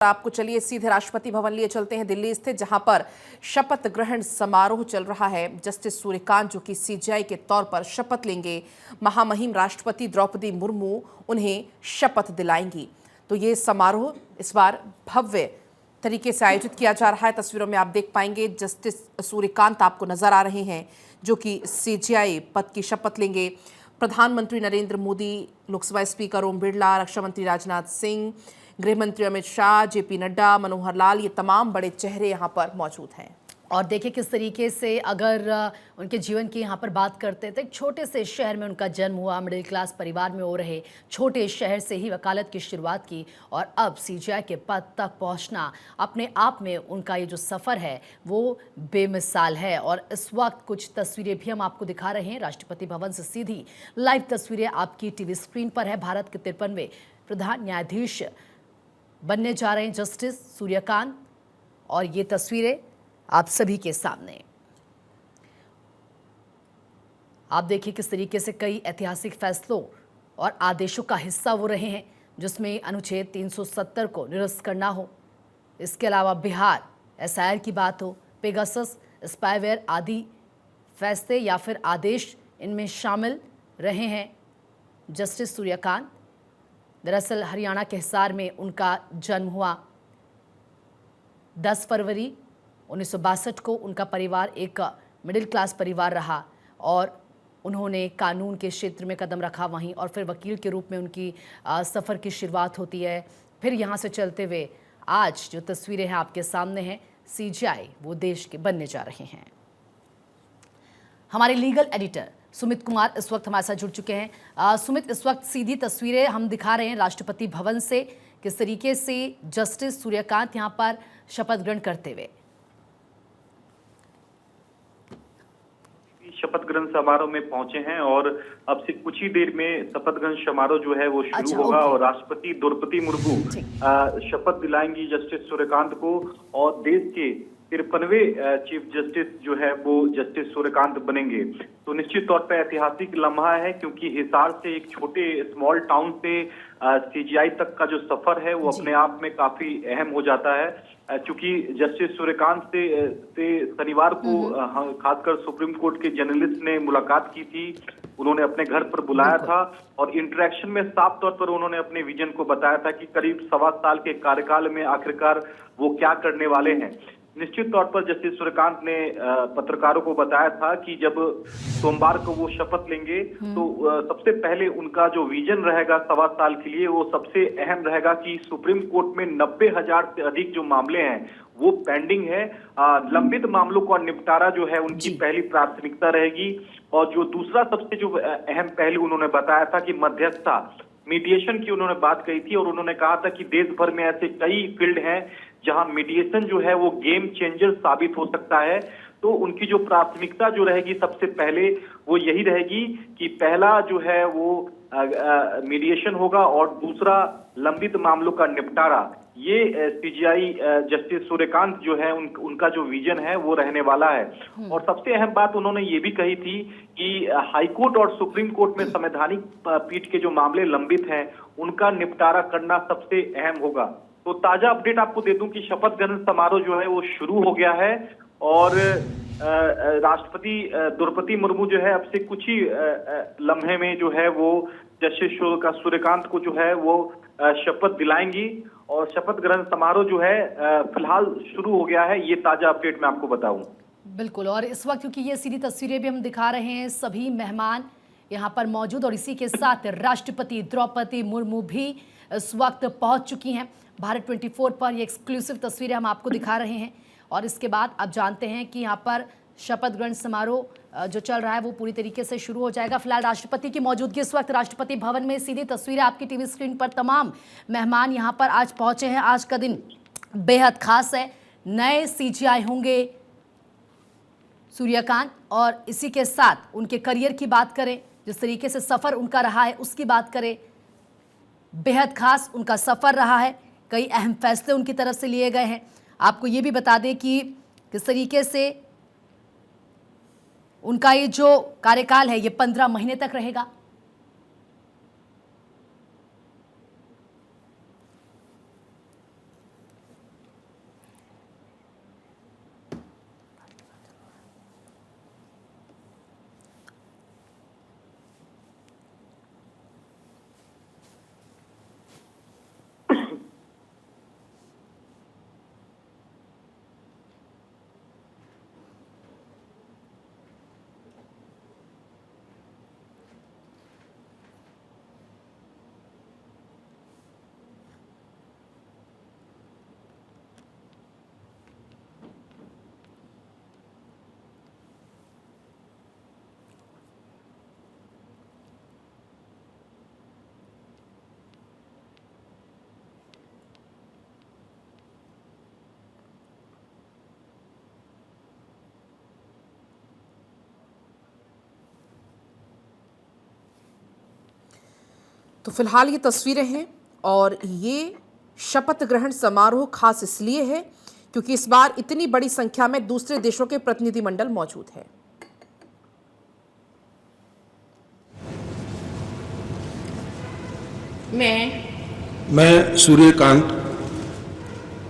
आपको चलिए सीधे राष्ट्रपति भवन लिए चलते हैं दिल्ली स्थित, जहां पर शपथ ग्रहण समारोह चल रहा है। जस्टिस सूर्यकांत जो कि सीजेआई के तौर पर शपथ लेंगे, महामहिम राष्ट्रपति द्रौपदी मुर्मू उन्हें शपथ दिलाएंगी। तो ये समारोह इस बार भव्य तरीके से आयोजित किया जा रहा है। तस्वीरों में आप देख पाएंगे जस्टिस सूर्यकांत आपको नजर आ रहे हैं जो कि सीजेआई पद की शपथ लेंगे। प्रधानमंत्री नरेंद्र मोदी, लोकसभा स्पीकर ओम बिरला, रक्षा मंत्री राजनाथ सिंह, गृह मंत्री अमित शाह, जेपी नड्डा, मनोहर लाल, ये तमाम बड़े चेहरे यहाँ पर मौजूद हैं। और देखिए किस तरीके से अगर उनके जीवन की यहाँ पर बात करते हैं तो एक छोटे से शहर में उनका जन्म हुआ, मिडिल क्लास परिवार में हो रहे छोटे शहर से ही वकालत की शुरुआत की और अब सीजेआई के पद तक पहुँचना अपने आप में उनका ये जो सफ़र है वो बेमिसाल है। और इस वक्त कुछ तस्वीरें भी हम आपको दिखा रहे हैं राष्ट्रपति भवन से सीधी लाइव तस्वीरें आपकी टीवी स्क्रीन पर है। भारत के 53वें प्रधान न्यायाधीश बनने जा रहे हैं जस्टिस सूर्यकांत और ये तस्वीरें आप सभी के सामने। आप देखिए किस तरीके से कई ऐतिहासिक फैसलों और आदेशों का हिस्सा वो रहे हैं जिसमें अनुच्छेद 370 को निरस्त करना हो। इसके अलावा बिहार एसआईआर की बात हो, पेगासस, स्पाईवेयर आदि फैसले या फिर आदेश इनमें शामिल रहे हैं जस्टिस सूर्यकांत। दरअसल हरियाणा के हिसार में उनका जन्म हुआ। 10 फरवरी 1962 को उनका परिवार एक मिडिल क्लास परिवार रहा और उन्होंने कानून के क्षेत्र में कदम रखा वहीं, और फिर वकील के रूप में उनकी सफ़र की शुरुआत होती है। फिर यहाँ से चलते हुए आज जो तस्वीरें हैं आपके सामने हैं, सीजेआई वो देश के बनने जा रहे हैं। हमारे लीगल एडिटर सुमित कुमार इस वक्त हमारे साथ जुड़ चुके हैं। सुमित, इस वक्त सीधी तस्वीरें हम दिखा रहे हैं राष्ट्रपति भवन से, किस तरीके से जस्टिस सूर्यकांत यहाँ पर शपथ ग्रहण करते हुए। शपथ ग्रहण समारोह में पहुंचे हैं और अब से कुछ ही देर में शपथ ग्रहण समारोह जो है वो शुरू होगा और राष्ट्रपति द्रौपदी मुर्मू शपथ दिलाएंगी जस्टिस सूर्यकांत को और देश के 53वें चीफ जस्टिस जो है वो जस्टिस सूर्यकांत बनेंगे। तो निश्चित तौर पर ऐतिहासिक लम्हा है क्योंकि हिसार से एक छोटे स्मॉल टाउन से सीजेआई तक का जो सफर है वो अपने आप में काफी अहम हो जाता है। चूंकि जस्टिस सूर्यकांत से शनिवार को खासकर सुप्रीम कोर्ट के जर्नलिस्ट ने मुलाकात की थी, उन्होंने अपने घर पर बुलाया था और इंटरेक्शन में साफ तौर पर उन्होंने अपने विजन को बताया था कि करीब 1.25 साल के कार्यकाल में आखिरकार वो क्या करने वाले हैं। निश्चित तौर पर जस्टिस सूर्यकांत ने पत्रकारों को बताया था कि जब सोमवार को वो शपथ लेंगे तो सबसे पहले उनका जो विजन रहेगा 1.25 साल के लिए वो सबसे अहम रहेगा कि सुप्रीम कोर्ट में 90,000 से अधिक जो मामले हैं वो पेंडिंग है। लंबित मामलों का निपटारा जो है उनकी पहली प्राथमिकता रहेगी। और जो दूसरा सबसे जो अहम पहलू उन्होंने बताया था कि मध्यस्थता, मीडिएशन की उन्होंने बात कही थी और उन्होंने कहा था कि देश भर में ऐसे कई फील्ड हैं जहां मीडिएशन जो है वो गेम चेंजर साबित हो सकता है। तो उनकी जो प्राथमिकता जो रहेगी सबसे पहले वो यही रहेगी कि पहला जो है वो मीडिएशन होगा और दूसरा लंबित मामलों का निपटारा। ये सीजेआई जस्टिस सूर्यकांत जो है उनका जो विजन है वो रहने वाला है। और सबसे अहम बात उन्होंने ये भी कही थी कि हाईकोर्ट और सुप्रीम कोर्ट में संवैधानिक पीठ के जो मामले लंबित हैं उनका निपटारा करना सबसे अहम होगा। तो ताजा अपडेट आपको दे दूं कि शपथ ग्रहण समारोह जो है वो शुरू हो गया है और राष्ट्रपति द्रौपदी मुर्मू जो है अब से कुछ ही लम्हे में जो है वो जस्टिस सूर्यकांत को जो है वो शपथ दिलाएंगी और शपथ ग्रहण समारोह जो है फिलहाल शुरू हो गया है। ये ताजा अपडेट मैं आपको बताऊं। बिल्कुल, और इस वक्त क्योंकि ये सीधी तस्वीरें भी हम दिखा रहे हैं, सभी मेहमान यहाँ पर मौजूद और इसी के साथ राष्ट्रपति द्रौपदी मुर्मू भी इस वक्त पहुँच चुकी हैं। भारत 24 पर ये एक्सक्लूसिव तस्वीरें हम आपको दिखा रहे हैं और इसके बाद आप जानते हैं कि यहाँ पर शपथ ग्रहण समारोह जो चल रहा है वो पूरी तरीके से शुरू हो जाएगा। फिलहाल राष्ट्रपति की मौजूदगी इस वक्त राष्ट्रपति भवन में, सीधी तस्वीरें आपकी टीवी स्क्रीन पर। तमाम मेहमान यहाँ पर आज पहुँचे हैं। आज का दिन बेहद खास है। नए सीजेआई होंगे सूर्यकांत और इसी के साथ उनके करियर की बात करें, जिस तरीके से सफ़र उनका रहा है उसकी बात करें। बेहद खास उनका सफ़र रहा है, कई अहम फैसले उनकी तरफ से लिए गए हैं। आपको ये भी बता दें कि किस तरीके से उनका ये जो कार्यकाल है ये 15 महीने तक रहेगा। तो फिलहाल ये तस्वीरें हैं और ये शपथ ग्रहण समारोह खास इसलिए है क्योंकि इस बार इतनी बड़ी संख्या में दूसरे देशों के प्रतिनिधिमंडल मौजूद हैं। मैं सूर्यकांत,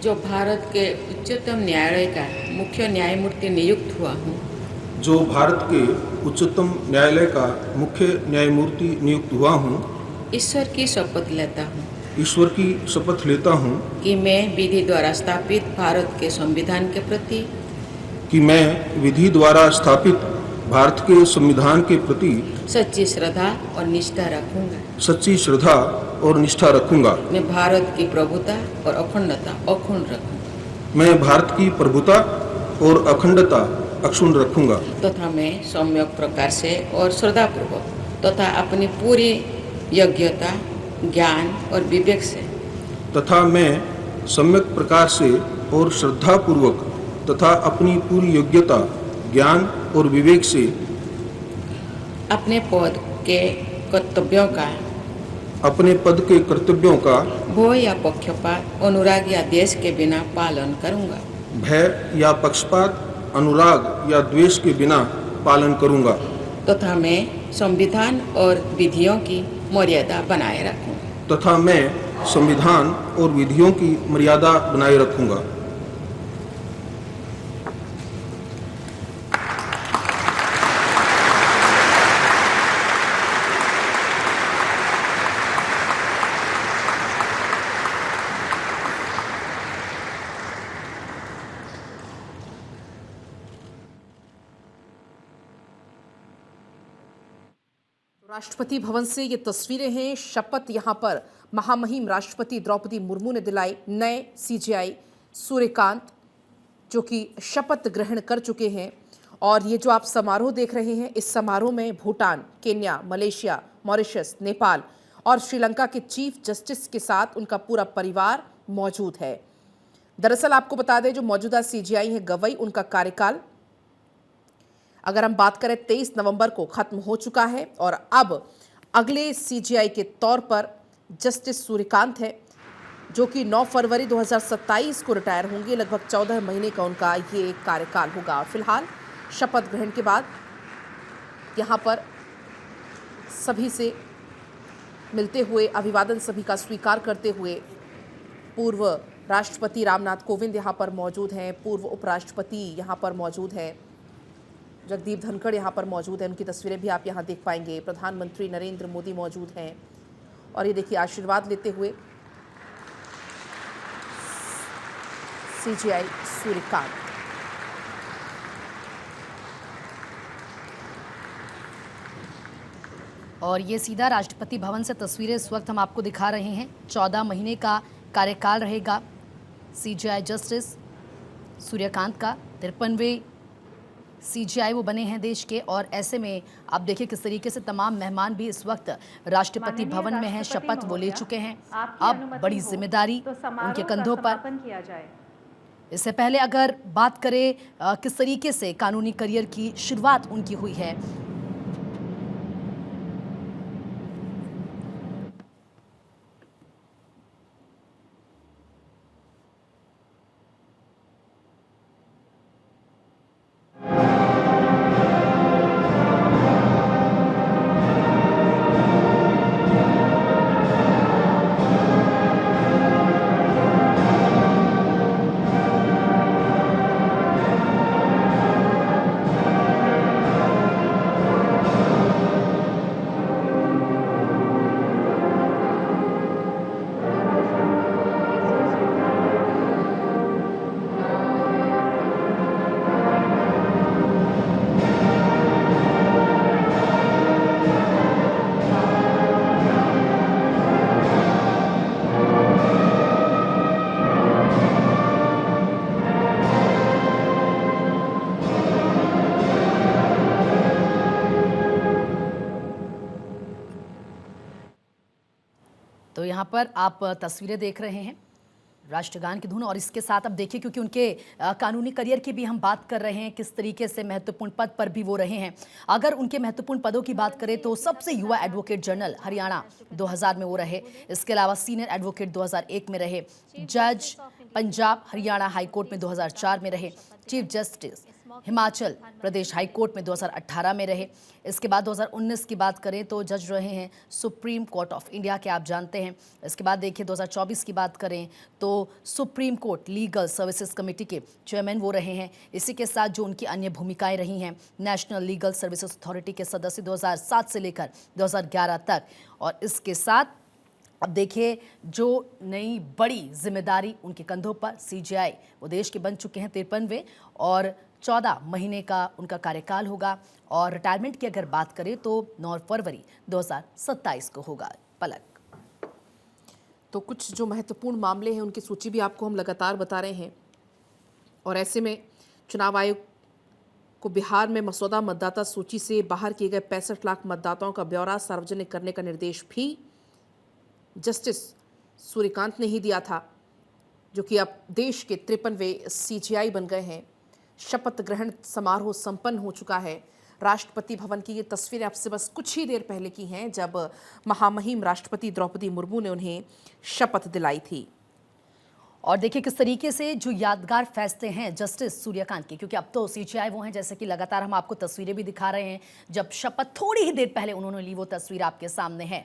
जो भारत के उच्चतम न्यायालय का मुख्य न्यायमूर्ति नियुक्त हुआ हूँ, जो भारत के उच्चतम न्यायालय का मुख्य न्यायमूर्ति नियुक्त हुआ हूँ, ईश्वर की शपथ लेता हूँ ईश्वर की शपथ लेता हूँ कि मैं विधि द्वारा स्थापित भारत के संविधान के प्रति कि मैं विधि द्वारा स्थापित भारत के संविधान के प्रति सच्ची श्रद्धा और निष्ठा रखूंगा। सच्ची श्रद्धा और निष्ठा रखूंगा। मैं भारत की प्रभुता और अखंडता अक्षुण्ण रखूंगा। मैं भारत की प्रभुता और अखंडता अक्षुण्ण रखूंगा तथा मैं सम्यक प्रकार से और श्रद्धापूर्वक तथा अपनी पूरी योग्यता, ज्ञान और विवेक से तथा मैं सम्यक प्रकार से और श्रद्धापूर्वक तथा अपनी पूरी योग्यता, ज्ञान और विवेक से अपने पद के कर्तव्यों का भय या पक्षपात, अनुराग या द्वेष के बिना पालन करूंगा। भय या पक्षपात, अनुराग या द्वेष के बिना पालन करूंगा तथा मैं संविधान और विधियों की मर्यादा बनाए रखूंगा। तथा मैं संविधान और विधियों की मर्यादा बनाए रखूंगा। राष्ट्रपति भवन से ये तस्वीरें हैं। शपथ यहां पर महामहिम राष्ट्रपति द्रौपदी मुर्मू ने दिलाई। नए सीजेआई सूर्यकांत जो कि शपथ ग्रहण कर चुके हैं और ये जो आप समारोह देख रहे हैं, इस समारोह में Bhutan, Kenya, Malaysia, Mauritius, Nepal और श्रीलंका के चीफ जस्टिस के साथ उनका पूरा परिवार मौजूद है। दरअसल आपको बता दें, जो मौजूदा सीजेआई हैं गवई, उनका कार्यकाल अगर हम बात करें 23 नवंबर को खत्म हो चुका है और अब अगले सीजेआई के तौर पर जस्टिस सूर्यकांत है जो कि 9 फरवरी 2027 को रिटायर होंगे। लगभग 14 महीने का उनका ये कार्यकाल होगा। फिलहाल शपथ ग्रहण के बाद यहाँ पर सभी से मिलते हुए, अभिवादन सभी का स्वीकार करते हुए पूर्व राष्ट्रपति रामनाथ कोविंद यहाँ पर मौजूद हैं, पूर्व उपराष्ट्रपति यहाँ पर मौजूद हैं, जगदीप धनखड़ यहाँ पर मौजूद हैं। उनकी तस्वीरें भी आप यहाँ देख पाएंगे। प्रधानमंत्री नरेंद्र मोदी मौजूद हैं और ये देखिए आशीर्वाद लेते हुए सीजेआई सूर्यकांत। और ये सीधा राष्ट्रपति भवन से तस्वीरें इस वक्त हम आपको दिखा रहे हैं। 14 महीने का कार्यकाल रहेगा सीजेआई जस्टिस सूर्यकांत का। 53वें सीजेआई वो बने हैं देश के। और ऐसे में आप देखिए किस तरीके से तमाम मेहमान भी इस वक्त राष्ट्रपति भवन में हैं, शपथ वो ले चुके हैं। अब बड़ी जिम्मेदारी उनके कंधों पर। इससे पहले अगर बात करें किस तरीके से कानूनी करियर की शुरुआत उनकी हुई है, तो यहाँ पर आप तस्वीरें देख रहे हैं राष्ट्रगान की धुन। और इसके साथ अब देखिए, क्योंकि उनके कानूनी करियर की भी हम बात कर रहे हैं, किस तरीके से महत्वपूर्ण पद पर भी वो रहे हैं। अगर उनके महत्वपूर्ण पदों की बात करें तो सबसे युवा एडवोकेट जनरल हरियाणा 2000 में वो रहे। इसके अलावा सीनियर एडवोकेट 2001 में रहे, जज पंजाब हरियाणा हाई कोर्ट में 2004 में रहे, chief justice Himachal Pradesh high court में 2018 में रहे। इसके बाद 2019 की बात करें तो जज रहे हैं सुप्रीम कोर्ट ऑफ इंडिया के, आप जानते हैं। इसके बाद देखिए 2024 की बात करें तो supreme court legal services committee के चेयरमैन वो रहे हैं। इसी के साथ जो उनकी अन्य भूमिकाएं रही हैं, नेशनल लीगल सर्विसेज अथॉरिटी के सदस्य 2007 से लेकर 2011 तक। और इसके साथ अब देखिए जो नई बड़ी जिम्मेदारी उनके कंधों पर, सीजेआई वो देश के बन चुके हैं 53वें, और 14 महीने का उनका कार्यकाल होगा। और रिटायरमेंट की अगर बात करें तो 9 फरवरी 2027 को होगा। पलक, तो कुछ जो महत्वपूर्ण मामले हैं उनकी सूची भी आपको हम लगातार बता रहे हैं। और ऐसे में चुनाव आयोग को बिहार में मसौदा मतदाता सूची से बाहर किए गए 65 लाख मतदाताओं का ब्यौरा सार्वजनिक करने का निर्देश भी जस्टिस सूर्यकांत ने ही दिया था, जो कि अब देश के 53वें सीजेआई बन गए हैं। शपथ ग्रहण समारोह संपन्न हो चुका है। राष्ट्रपति भवन की ये तस्वीरें आपसे बस कुछ ही देर पहले की हैं, जब महामहिम राष्ट्रपति द्रौपदी मुर्मू ने उन्हें शपथ दिलाई थी। और देखिए किस तरीके से जो यादगार फैसले हैं जस्टिस सूर्यकांत के, क्योंकि अब तो सीजेआई वो हैं, जैसे कि लगातार हम आपको तस्वीरें भी दिखा रहे हैं, जब शपथ थोड़ी ही देर पहले उन्होंने ली, वो तस्वीर आपके सामने है।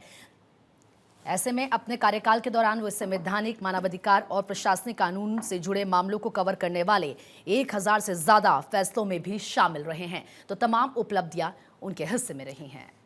ऐसे में अपने कार्यकाल के दौरान वो संवैधानिक, मानवाधिकार और प्रशासनिक कानून से जुड़े मामलों को कवर करने वाले 1000 से ज्यादा फैसलों में भी शामिल रहे हैं। तो तमाम उपलब्धियां उनके हिस्से में रही हैं।